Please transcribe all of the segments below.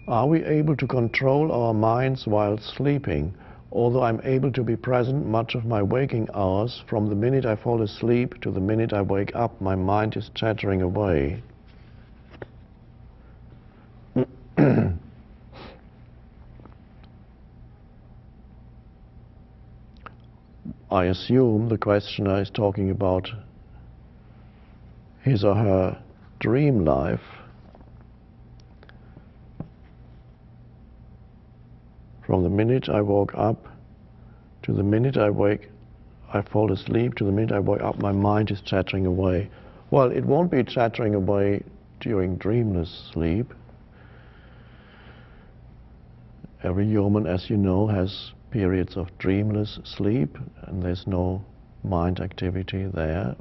Are we able to control our minds while sleeping? Although I'm able to be present much of my waking hours, from the minute I fall asleep to the minute I wake up, my mind is chattering away. I assume the questioner is talking about his or her dream life. From the minute I woke up to the minute I fall asleep, to the minute I wake up, my mind is chattering away. Well, it won't be chattering away during dreamless sleep. Every human, as you know, has periods of dreamless sleep, and there's no mind activity there,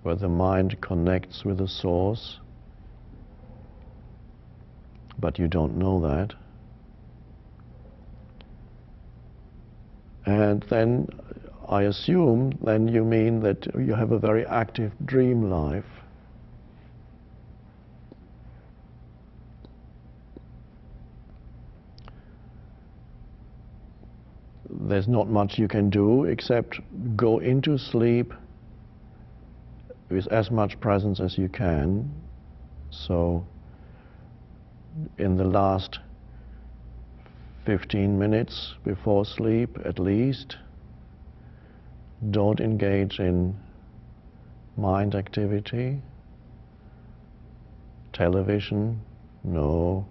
where the mind connects with the source, but you don't know that. And then I assume then you mean that you have a very active dream life. There's not much you can do except go into sleep with as much presence as you can. So in the last 15 minutes before sleep at least, don't engage in mind activity. Television, no.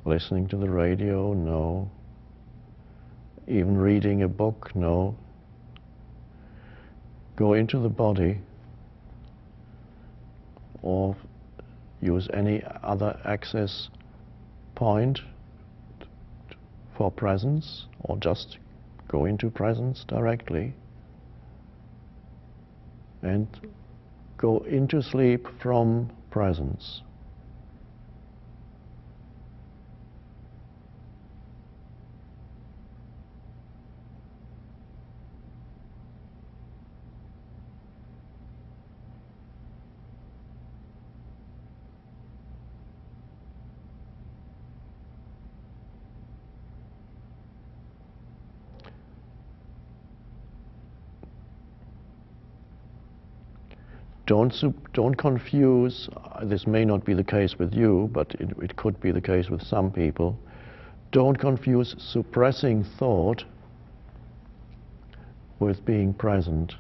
Listening to the radio, no. Even reading a book, no. Go into the body or use any other access point for presence, or just go into presence directly and go into sleep from presence. Don't confuse, this may not be the case with you, but it could be the case with some people. Don't confuse suppressing thought with being present.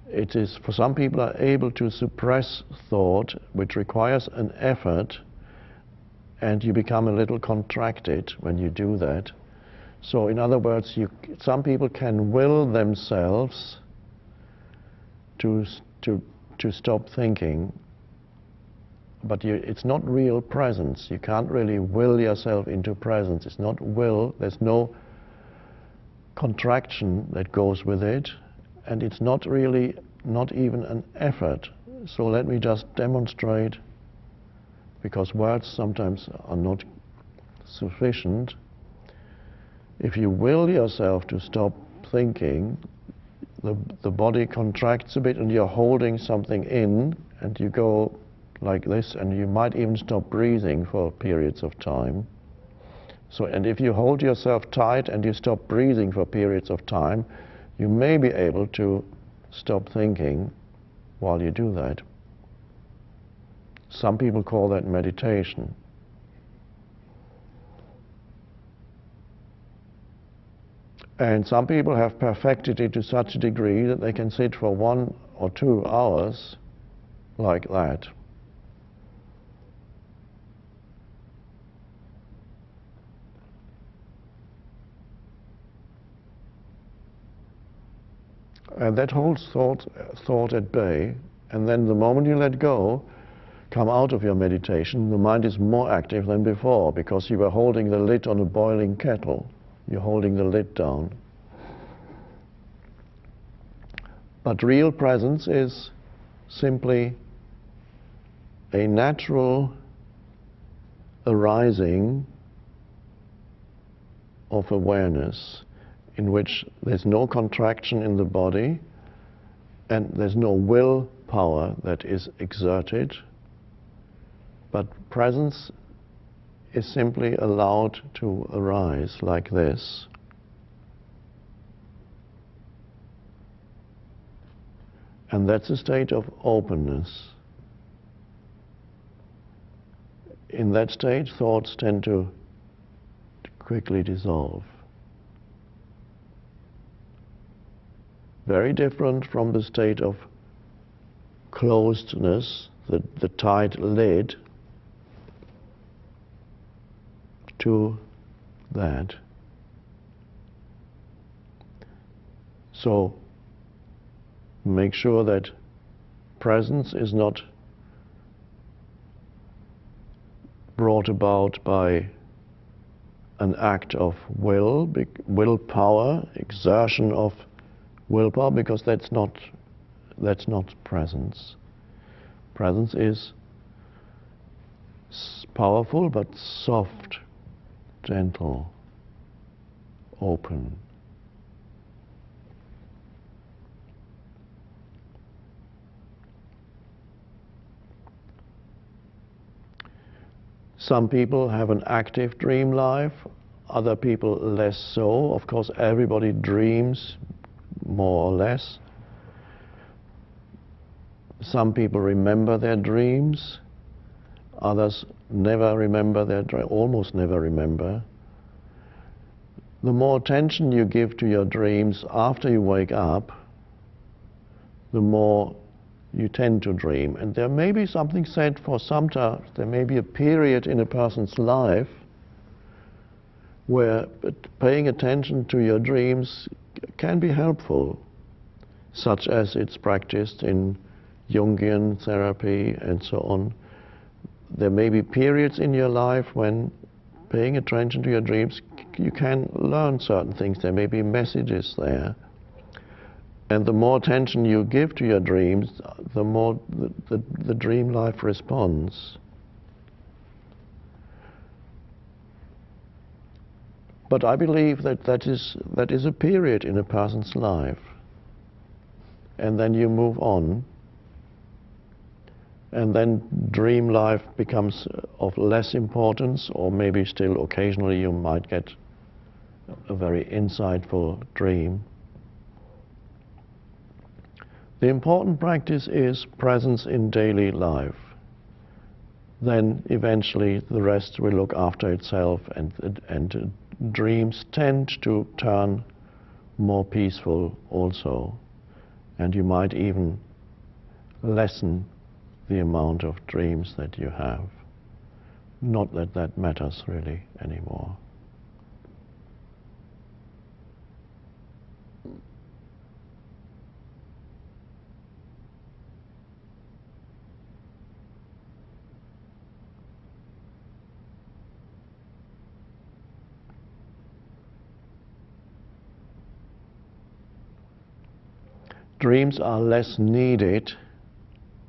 It is, for some people are able to suppress thought, which requires an effort, and you become a little contracted when you do that. So in other words, some people can will themselves to stop thinking, but it's not real presence. You can't really will yourself into presence. It's not will, there's no contraction that goes with it, and it's not really, not even an effort. So let me just demonstrate, because words sometimes are not sufficient. If you will yourself to stop thinking, the body contracts a bit and you're holding something in, and you go like this, and you might even stop breathing for periods of time. So, and if you hold yourself tight and you stop breathing for periods of time, you may be able to stop thinking while you do that. Some people call that meditation. And some people have perfected it to such a degree that they can sit for 1 or 2 hours like that. And that holds thought at bay. And then the moment you let go, come out of your meditation, the mind is more active than before, because you were holding the lid on a boiling kettle. You're holding the lid down. But real presence is simply a natural arising of awareness in which there's no contraction in the body and there's no willpower that is exerted, but presence is simply allowed to arise like this. And that's a state of openness. In that state, thoughts tend to quickly dissolve. Very different from the state of closedness, the tight lid, to that. So make sure that presence is not brought about by an act of willpower, exertion of willpower, because that's not presence. Presence is powerful but soft, gentle, open. Some people have an active dream life, other people less so. Of course, everybody dreams more or less. Some people remember their dreams, others never remember their dreams, almost never remember. The more attention you give to your dreams after you wake up, the more you tend to dream. And there may be something said for sometimes, there may be a period in a person's life where paying attention to your dreams can be helpful, such as it's practiced in Jungian therapy and so on. There may be periods in your life when paying attention to your dreams, you can learn certain things. There may be messages there. And the more attention you give to your dreams, the more the dream life responds. But I believe that is a period in a person's life. And then you move on. And then dream life becomes of less importance, or maybe still occasionally you might get a very insightful dream. The important practice is presence in daily life. Then eventually the rest will look after itself, and dreams tend to turn more peaceful also. And you might even lessen the amount of dreams that you have. Not that that matters really anymore. Dreams are less needed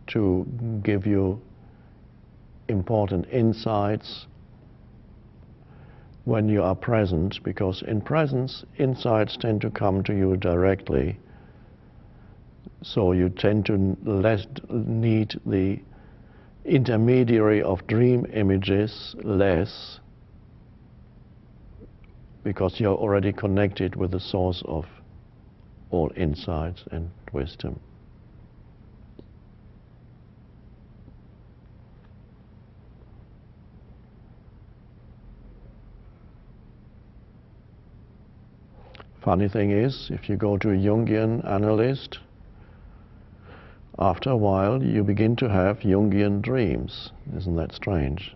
to give you important insights when you are present, because in presence, insights tend to come to you directly. So you tend to less need the intermediary of dream images less, because you're already connected with the source of all insights and wisdom. Funny thing is, if you go to a Jungian analyst, after a while you begin to have Jungian dreams. Isn't that strange?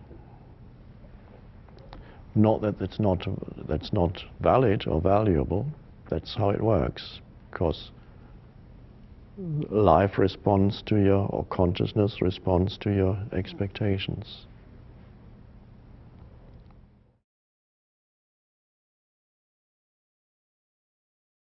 Not that that's not valid or valuable. That's how it works. Because life responds to your, or consciousness responds to your expectations.